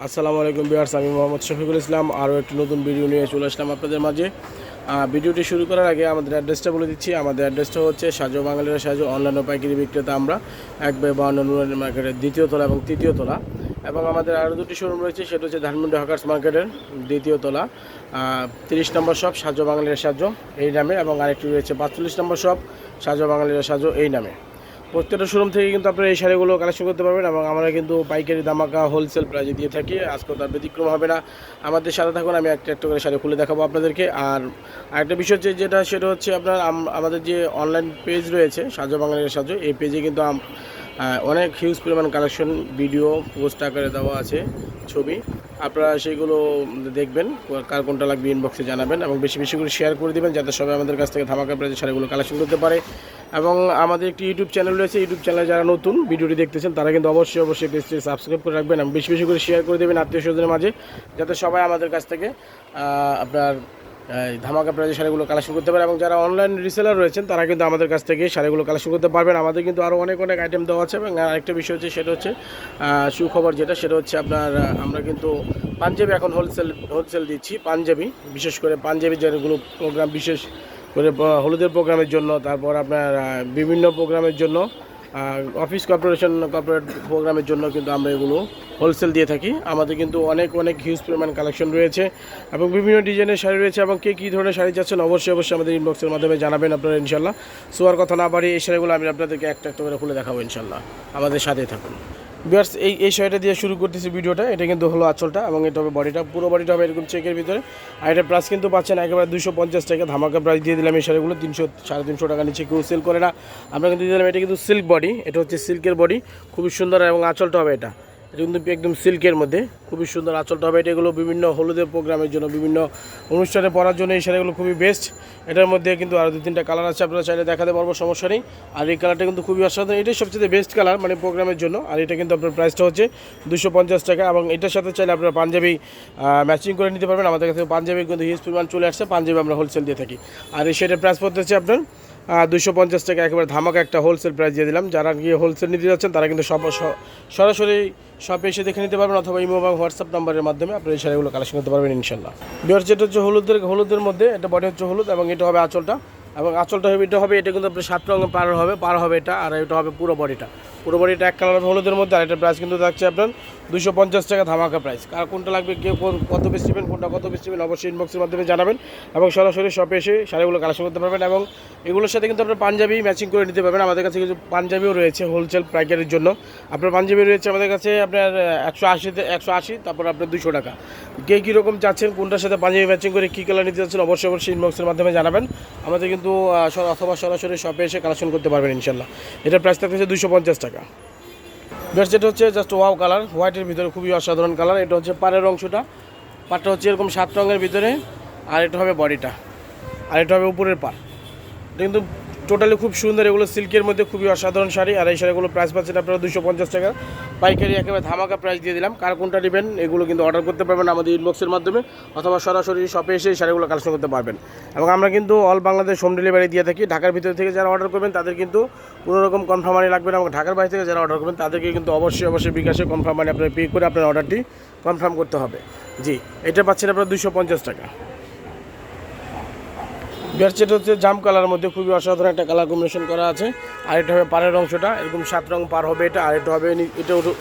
আসসালামু আলাইকুম ভিউয়ার্স, আমি মোহাম্মদ শফিকুল ইসলাম আরও একটি নতুন ভিডিও নিয়ে চলে আসলাম আপনাদের মাঝে। ভিডিওটি শুরু করার আগে আমাদের অ্যাড্রেসটা বলে দিচ্ছি। আমাদের অ্যাড্রেসটা হচ্ছে সাজু বাঙালিরা সাজু অন্যান্য পাইকারি বিক্রেতা। আমরা 1/52 নুরানি মার্কেটের দ্বিতীয় তলা এবং তৃতীয় তলা, এবং আমাদের আরও দুটি শোরুম রয়েছে। সেটা হচ্ছে ধানমন্ডি হকার্স মার্কেটের দ্বিতীয় তলা 30 নম্বর শপ সাজু বাঙালিরা সাজু এই নামে, এবং আরেকটি রয়েছে 45 নম্বর শপ সাজু বাঙালিরা সাজু এই নামে। প্রত্যেকটা শোরুম থেকে কিন্তু আপনারা এই শাড়িগুলো কালেকশন করতে পারবেন, এবং আমরা কিন্তু পাইকারি ধামাকা হোলসেল প্রাইজে দিয়ে থাকি। আজকে তার ব্যতিক্রম হবে না, আমাদের সাথে থাকুন। আমি একটা একটা করে শাড়ি খুলে দেখাবো আপনাদেরকে। আর আরেকটা বিষয় হচ্ছে সেটা হচ্ছে আপনার আমাদের যে অনলাইন পেজ রয়েছে সাজু বাঙালির সাজু, এই পেজে কিন্তু অনেক হিউজ পরিমাণ কালেকশন ভিডিও পোস্ট আকারে দেওয়া আছে, ছবি। আপনারা সেইগুলো দেখবেন, কার কোনটা লাগবে ইনবক্সে জানাবেন, এবং বেশি বেশি করে শেয়ার করে দেবেন যাতে সবাই আমাদের কাছ থেকে ধামাকা প্রাইজে শাড়িগুলো কালেকশন করতে পারে। এবং আমাদের একটি ইউটিউব চ্যানেল রয়েছে, ইউটিউব চ্যানেলে যারা নতুন ভিডিওটি দেখতেছেন তারা কিন্তু অবশ্যই পেজটি সাবস্ক্রাইব করে রাখবেন, এবং বেশি বেশি করে শেয়ার করে দেবেন আত্মীয় স্বজনের মাঝে, যাতে সবাই আমাদের কাছ থেকে আপনার ধামাকা প্রাইজে শাড়িগুলো কালেকশন করতে পারে। এবং যারা অনলাইন রিসেলার রয়েছেন তারা কিন্তু আমাদের কাছ থেকে শাড়িগুলো কালেকশন করতে পারবেন। আমাদের কিন্তু আরও অনেক আইটেম দেওয়া আছে। এবং আরেকটা বিষয় হচ্ছে সেটা হচ্ছে সুখবর, সেটা হচ্ছে আপনার আমরা কিন্তু পাঞ্জাবি এখন হোলসেল দিচ্ছি। পাঞ্জাবি, বিশেষ করে পাঞ্জাবি যেগুলো প্রোগ্রাম, বিশেষ করে হলুদের প্রোগ্রামের জন্য, তারপর আপনার বিভিন্ন প্রোগ্রামের জন্য, অফিস কর্পোরেট প্রোগ্রামের জন্য কিন্তু আমরা এগুলো হোলসেল দিয়ে থাকি। আমাদের কিন্তু অনেক হিউজ পরিমাণ কালেকশন রয়েছে, এবং বিভিন্ন ডিজাইনের শাড়ি রয়েছে। এবং কে কী ধরনের শাড়ি চাচ্ছেন অবশ্যই আমাদের ইনবক্সের মাধ্যমে জানাবেন আপনারা, ইনশাল্লাহ। সোয়ার কথা না বাড়ি এই শাড়িগুলো আমি আপনাদেরকে একটা একটা করে খুলে দেখাবো, ইনশাল্লাহ। আমাদের সাথেই থাকুন ভিউয়ার্স। এই শাড়িটা দিয়ে শুরু করতেছি ভিডিওটা। এটা কিন্তু হলো আঁচলটা, এবং এটা হবে বডিটা। পুরো বডিটা হবে এরকম চেকের ভিতরে। আর এটা প্রাইস কিন্তু পাচ্ছেন একেবারে 250 টাকা ধামাকা প্রাইস দিয়ে দিলাম। এই শাড়িগুলো 300-350 টাকা নিচে কেউ সেল করে না, আমরা কিন্তু দিয়ে দিলাম। এটা কিন্তু সিল্ক বডি, এটা হচ্ছে সিল্কের বডি, খুবই সুন্দর। এবং আঁচলটা হবে এটা কিন্তু একদম সিল্কের মধ্যে, খুবই সুন্দর আঁচলটা হবে। এগুলো বিভিন্ন হলুদের প্রোগ্রামের জন্য, বিভিন্ন অনুষ্ঠানে পরার জন্য এই শাড়িগুলো খুবই বেস্ট। এটার মধ্যে কিন্তু আরও 2-3টা কালার আছে, আপনারা চাইলে দেখাতে পারবো, সমস্যা নেই। আর এই কালারটা কিন্তু খুবই অসাধারণ, এটাই সবচেয়ে বেস্ট কালার মানে প্রোগ্রামের জন্য। আর এটা কিন্তু আপনার প্রাইসটা হচ্ছে 250 টাকা। এবং এটার সাথে চাইলে আপনারা পাঞ্জাবি ম্যাচিং করে নিতে পারবেন। আমাদের কাছে পাঞ্জাবি কিন্তু হিউজ পরিমাণ চলে আসছে, পাঞ্জাবি আমরা হোলসেল দিয়ে থাকি। আর এই শাড়ির প্রাইস পড়তেছে আপনার 250 টাকা, একেবারে ধামাকা একটা হোলসেল প্রাইস দিয়ে দিলাম। যারা গিয়ে হোলসেল নিতে যাচ্ছেন তারা কিন্তু সরাসরি শপে এসে দেখে নিতে পারবেন, অথবা ইমো এবং হোয়াটসঅ্যাপ নাম্বারের মাধ্যমে আপনারা এই শাড়িগুলো কালেকশন করতে পারবেন, ইনশাল্লাহ। বিয়ার যেটা হচ্ছে হলুদের মধ্যে, এটা বডি হচ্ছে হলুদ, এবং এটা হবে আঁচলটা। এবং আঁচলটা হবে এটা কিন্তু আপনার 7 রঙে পার হবে এটা। আর এটা হবে পুরো বডিটা এক কালার হলুদের মধ্যে। আর এটার প্রাইস কিন্তু থাকছে আপনার 250 টাকা ধামাকা প্রাইস। আর কোনটা লাগবে, কেউ কত পিস নেবেন, কোনটা কত পিস নেবেন অবশ্যই ইনবক্সের মাধ্যমে জানাবেন, এবং সরাসরি শপে এসে শাড়িগুলো কালেকশন করতে পারবেন। এবং এগুলোর সাথে কিন্তু আপনার পাঞ্জাবি ম্যাচিং করে নিতে পারবেন। আমাদের কাছে কিছু পাঞ্জাবিও রয়েছে হোলসেল পাইকারির জন্য। আপনার পাঞ্জাবি রয়েছে আমাদের কাছে আপনার 180, তারপর আপনার 200 টাকা। কে কীরকম চাচ্ছেন, কোনটার সাথে পাঞ্জাবি ম্যাচিং করে কী কালার নিতে চাচ্ছেন অবশ্যই ইনবক্সের মাধ্যমে জানাবেন। আমাদের কিন্তু অথবা সরাসরি শপে এসে কালেকশন করতে পারবেন, ইনশাল্লাহ। এটার প্রাইস থাকতেছে 250 টাকা। বেশ, যেটা হচ্ছে জাস্ট ওয়াও কালার, হোয়াইটের ভিতরে খুবই অসাধারণ কালার। এটা হচ্ছে পাড়ের অংশটা, পাড়টা হচ্ছে এরকম 7 রঙের ভিতরে। আর এটা হবে বডিটা, আর এটা হবে উপরের পাড়। এটা কিন্তু টোটালি খুব সুন্দর, এগুলো সিল্কের মধ্যে খুবই অসাধারণ শাড়ি। আর এই শাড়িগুলো প্রাইস পাচ্ছেন আপনারা 250 টাকা পাইকারি, একেবারে ধামাকা প্রাইস দিয়ে দিলাম। কার কোনটা নেবেন এগুলো কিন্তু অর্ডার করতে পারবেন আমাদের ইনবক্সের মাধ্যমে, অথবা সরাসরি শপে এসে এই শাড়িগুলো কালেকশন করতে পারবেন। এবং আমরা কিন্তু অল বাংলাদেশ হোম ডেলিভারি দিয়ে থাকি। ঢাকার ভিতর থেকে যারা অর্ডার করবেন তাদের কিন্তু কোনো রকম কনফার্ম মানি লাগবে না, এবং ঢাকার বাইরে থেকে যারা অর্ডার করবেন তাদেরকে কিন্তু অবশ্যই বিকাশে কনফার্ম মানি আপনার পে করে আপনার অর্ডারটি কনফার্ম করতে হবে। জি, এটা পাচ্ছেন আপনারা 250 টাকা। বেডশিট হচ্ছে জাম কালারের মধ্যে, খুবই অসাধারণ একটা কালার কম্বিনেশন করা আছে। আর এটা হবে পাড়ের অংশটা, এরকম 7 রং পার হবে এটা। আর এটা হবে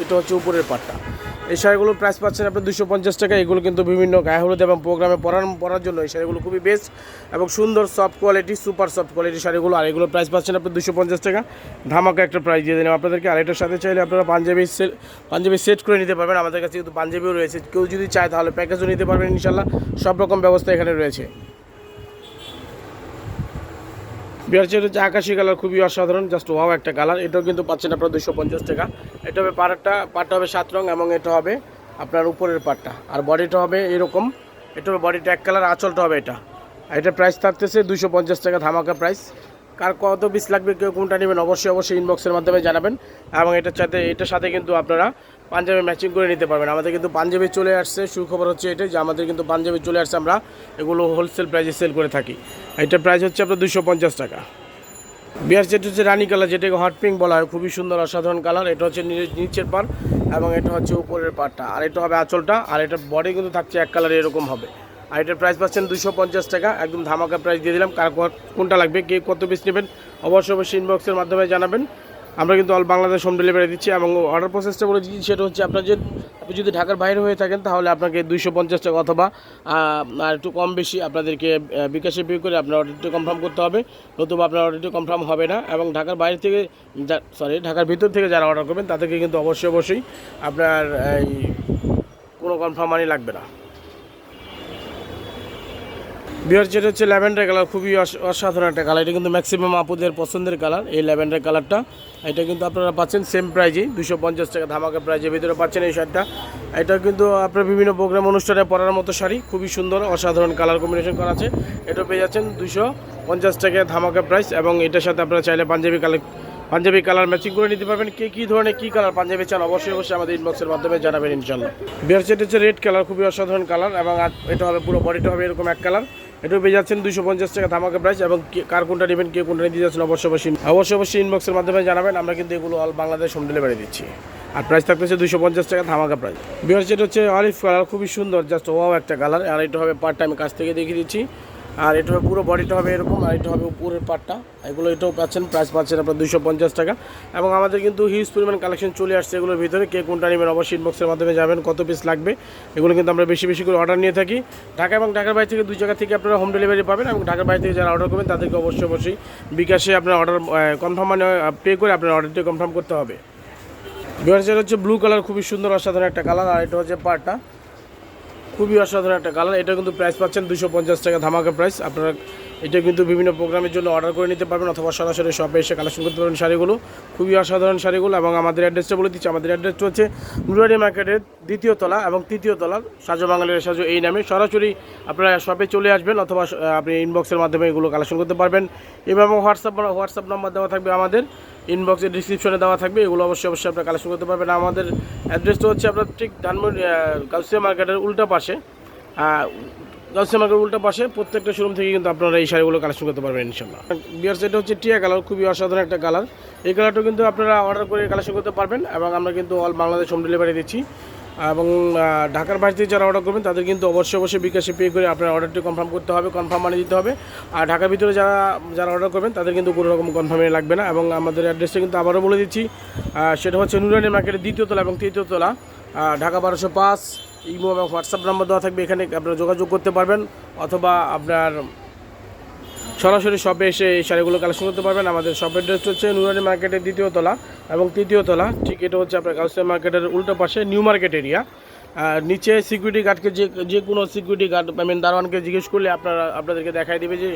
এটা হচ্ছে উপরের পাড়টা। এই শাড়িগুলোর প্রাইস পাচ্ছেন আপনার 250 টাকা। এগুলো কিন্তু বিভিন্ন গায়ে হলুদ এবং প্রোগ্রামে পরার জন্য এই শাড়িগুলো খুবই বেস্ট, এবং সুন্দর soft quality, super soft quality শাড়িগুলো। আর এগুলো প্রাইস পাচ্ছেন আপনার 250 টাকা ধামাকা একটা প্রাইস দিয়ে দিলাম আপনাদেরকে। আর এটার সাথে চাইলে আপনারা পাঞ্জাবি সেট করে নিতে পারবেন। আমাদের কাছে কিন্তু পাঞ্জাবিও রয়েছে, কেউ যদি চায় তাহলে প্যাকেজও নিতে পারবেন, ইনশাল্লাহ। সব রকম ব্যবস্থা এখানে রয়েছে। বিয়ার চেয়ার হচ্ছে আকাশি কালার, খুবই অসাধারণ, জাস্ট ওয়াও একটা কালার। এটাও কিন্তু পাচ্ছেন আপনার 250 টাকা। এটা হবে পাড়টা হবে 7 রং, এবং এটা হবে আপনার উপরের পাড়টা। আর বডিটা হবে এরকম, এটা হবে বডিটা এক কালার, আঁচলটা হবে এটা। এটার প্রাইস থাকতেছে 250 টাকা ধামাকা প্রাইস। কার কত পিস লাগবে, কেউ কোনটা নেবেন অবশ্যই ইনবক্সের মাধ্যমে জানাবেন। এবং এটার সাথে কিন্তু আপনারা পাঞ্জাবি ম্যাচিং করে নিতে পারবেন। আমাদের কিন্তু পাঞ্জাবি চলে আসছে, সুখবর হচ্ছে এটাই যে আমাদের কিন্তু পাঞ্জাবি চলে আসছে, আমরা এগুলো হোলসেল প্রাইসে সেল করে থাকি। এটার প্রাইস হচ্ছে আপনার 250 টাকা। বিয়ার সেট হচ্ছে রানী কালার, যেটাকে হট পিঙ্ক বলা হয়, খুবই সুন্দর অসাধারণ কালার। এটা হচ্ছে নিচের পার এবং এটা হচ্ছে উপরের পারটা, আর এটা হবে আঁচলটা, আর এটার বডি কিন্তু থাকছে এক কালার এরকম হবে। আর এটার প্রাইস পাচ্ছেন 250 টাকা, একদম ধামাকা প্রাইস দিয়ে দিলাম। কার কোনটা লাগবে, কে কত পিস নেবেন অবশ্যই ইনবক্সের মাধ্যমে জানাবেন। আমরা কিন্তু অল বাংলাদেশ হোম ডেলিভারি দিচ্ছি এবং অর্ডার প্রসেসটা বলে দিচ্ছি। সেটা হচ্ছে আপনি যদি ঢাকার বাইরে হয়ে থাকেন তাহলে আপনাকে 250 টাকা অথবা আর একটু কম বেশি আপনাদেরকে বিকাশে পে করে আপনার অর্ডারটি কনফার্ম করতে হবে, নতুবা আপনার অর্ডারটি কনফার্ম হবে না। এবং ঢাকার বাইরে থেকে ঢাকার ভিতর থেকে যারা অর্ডার করবেন তাদেরকে কিন্তু অবশ্যই আপনার এই কোনো কনফার্ম মানি লাগবে না। বিয়ার যেটা হচ্ছে ল্যাভেন্ডার কালার, খুবই অসাধারণ একটা কালার। এটা কিন্তু ম্যাক্সিমাম আপুদের পছন্দের কালার, এই ল্যাভেন্ডার কালারটা। এটা কিন্তু আপনারা পাচ্ছেন সেম প্রাইজেই 250 টাকা ধামাকা প্রাইজের ভিতরে পাচ্ছেন এই শার্টটা। এটা কিন্তু আপনার বিভিন্ন প্রোগ্রাম অনুষ্ঠানে পরার মতো শাড়ি, খুবই সুন্দর অসাধারণ কালার কম্বিনেশন করা আছে। এটা পেয়ে যাচ্ছেন 250 টাকা ধামাকা প্রাইস। এবং এটার সাথে আপনারা চাইলে পাঞ্জাবি কালার ম্যাচিং করে নিতে পারবেন। কী ধরনের কী কালার পাঞ্জাবি চান অবশ্যই আমাদের ইনবক্সের মাধ্যমে জানাবেন ইনশাল্লাহ। বিয়ার সেট হচ্ছে রেড কালার, খুবই অসাধারণ কালার, এবং এটা হবে পুরো বডিটা হবে এরকম এক কালার। এটাও পেয়ে যাচ্ছেন 250 টাকা ধামাকা প্রাইস। এবং কার কোনটা নেবেন, কে কোনটা নিতে যাচ্ছেন অবশ্যই ইনবক্সের মাধ্যমে জানাবেন। আমরা কিন্তু এগুলো অল বাংলাদেশ হোম ডেলিভারি দিচ্ছি, আর প্রাইস থাকতেছে 250 টাকা ধামাকা প্রাইস। বিয়ার সেট হচ্ছে অলিভ কালার, খুবই সুন্দর, জাস্ট ওয়াও একটা কালার। আর এটা হবে পার্টটা আমি কাছ থেকে দেখিয়ে দিচ্ছি। আর এটা হবে পুরো বডিটা হবে এরকম, আর এটা হবে উপরের পার্টটা। এটাও পাচ্ছেন, প্রাইস পাচ্ছেন আপনার 250 টাকা। এবং আমাদের কিন্তু হিউজ পরিমাণ কালেকশন চলে আসছে এগুলোর ভিতরে। কে কোনটা নেবেন অবশ্যই ইনবক্সের মাধ্যমে যাবেন, কত পিস লাগবে। এগুলো কিন্তু আমরা বেশি করে অর্ডার নিয়ে থাকি। ঢাকা এবং ঢাকার বাইরে থেকে দুই জায়গা থেকে আপনারা হোম ডেলিভারি পাবেন। এবং ঢাকার বাইরে থেকে যারা অর্ডার করবেন তাদেরকে অবশ্যই বিকাশে আপনার অর্ডার কনফার্ম মানে পে করে আপনার অর্ডারটি কনফার্ম করতে হবে। বিয়ার হচ্ছে ব্লু কালার, খুবই সুন্দর অসাধারণ একটা কালার। আর এটা হচ্ছে পার্টটা, খুবই অসাধারণ একটা কালার। এটা কিন্তু প্রাইস পাচ্ছেন 250 টাকা ধামাকা প্রাইস। আপনারা এটা কিন্তু বিভিন্ন প্রোগ্রামের জন্য অর্ডার করে নিতে পারবেন, অথবা সরাসরি শপে এসে কালেকশন করতে পারবেন শাড়িগুলো, খুবই অসাধারণ শাড়িগুলো। এবং আমাদের অ্যাড্রেসটা বলে দিচ্ছি। আমাদের অ্যাড্রেসটা হচ্ছে নুরানি মার্কেটের 2য় তলা এবং 3য় তলার সাজো বাঙালির সাজো এই নামে। সরাসরি আপনারা শপে চলে আসবেন, অথবা আপনি ইনবক্সের মাধ্যমে এগুলো কালেকশন করতে পারবেন। এবং হোয়াটসঅ্যাপ নাম্বার দেওয়া থাকবে, আমাদের ইনবক্সের ডিসক্রিপশনে দেওয়া থাকবে। এগুলো অবশ্যই আপনারা কালেকশন করতে পারবেন। আমাদের অ্যাড্রেসটা হচ্ছে আপনার ঠিক ধানমন্ডি গাউসিয়া মার্কেটের উল্টা পাশে, গাউসিয়া মার্কেটের উল্টা পাশে প্রত্যেকটা শোরুম থেকে কিন্তু আপনারা এই শাড়িগুলো কালেকশন করতে পারবেন ইনশাল্লাহ। বিয়ার সেটা হচ্ছে টিয়া কালার, খুবই অসাধারণ একটা কালার। এই কালারটা কিন্তু আপনারা অর্ডার করে কালেকশন করতে পারবেন। এবং আমরা কিন্তু অল বাংলাদেশ হোম ডেলিভারি দিচ্ছি। এবং ঢাকার বাইরে থেকে যারা অর্ডার করবেন তাদের কিন্তু অবশ্যই বিকাশে পে করে আপনার অর্ডারটি কনফার্ম করতে হবে, কনফার্ম মানি দিতে হবে। আর ঢাকার ভিতরে যারা অর্ডার করবেন তাদের কিন্তু কোনো রকম কনফার্মে লাগবে না। এবং আমাদের অ্যাড্রেসটা কিন্তু আবারও বলে দিচ্ছি, সেটা হচ্ছে নুরানি মার্কেটের 2য় তলা এবং 3য় তলা, ঢাকা 1205। ইমো এবং হোয়াটসঅ্যাপ নাম্বার দেওয়া থাকবে, এখানে আপনারা যোগাযোগ করতে পারবেন, অথবা আপনার সরাসরি শপে এসে এই শাড়িগুলো কালেকশন করতে পারবেন। আমাদের শপের অ্যাড্রেস হচ্ছে নুরানি মার্কেটের 2য় তলা এবং 3য় তলা, ঠিক এটা হচ্ছে আপনার গাউসিয়া মার্কেটের উল্টো পাশে নিউ মার্কেট এরিয়া। নিচে সিকিউরিটি গার্ডকে যে কোনো সিকিউরিটি গার্ড দারোয়ানকে জিজ্ঞেস করলে আপনাদেরকে দেখাই দেবে যে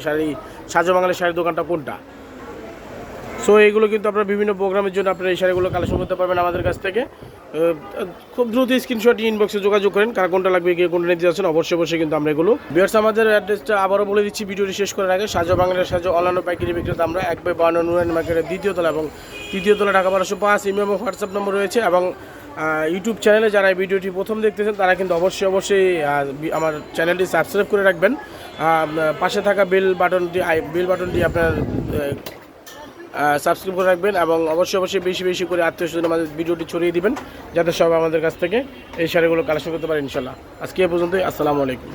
সাজো বাঙালির শাড়ির দোকানটা কোনটা। সো এইগুলো কিন্তু আপনারা বিভিন্ন প্রোগ্রামের জন্য আপনারা এই শাড়িগুলো কালেকশন করতে পারবেন আমাদের কাছ থেকে। খুব দ্রুত স্ক্রিনশট ইনবক্সে যোগাযোগ করেন, কার কোনটা লাগবে, কে কোনটা নিতে যাচ্ছেন অবশ্যই কিন্তু আমরা এগুলো। বিয়ার্স আমাদের অ্যাড্রেসটা আবারও বলে দিচ্ছি ভিডিওটি শেষ করার আগে। সাজো বাংলার সাজো অনলাইন পাইকারি বিক্রেতা আমরা 1/52 নুরানি মার্কেটের 2য় তলা এবং 3য় তলা, ঢাকা 1205। ইমেল এবং হোয়াটসঅ্যাপ নম্বর রয়েছে। এবং ইউটিউব চ্যানেলে যারা এই ভিডিওটি প্রথম দেখতেছেন তারা কিন্তু অবশ্যই আমার চ্যানেলটি সাবস্ক্রাইব করে রাখবেন। পাশে থাকা বেল বাটনটি আপনার সাবস্ক্রাইব করে রাখবেন। এবং অবশ্যই বেশি করে আত্মীয়স্বজন আমাদের ভিডিওটি ছড়িয়ে দিবেন, যাতে সবাই আমাদের কাছ থেকে এই শাড়িগুলো কালেকশন করতে পারে ইনশাল্লাহ। আজকে এ পর্যন্তই, আসসালামু আলাইকুম।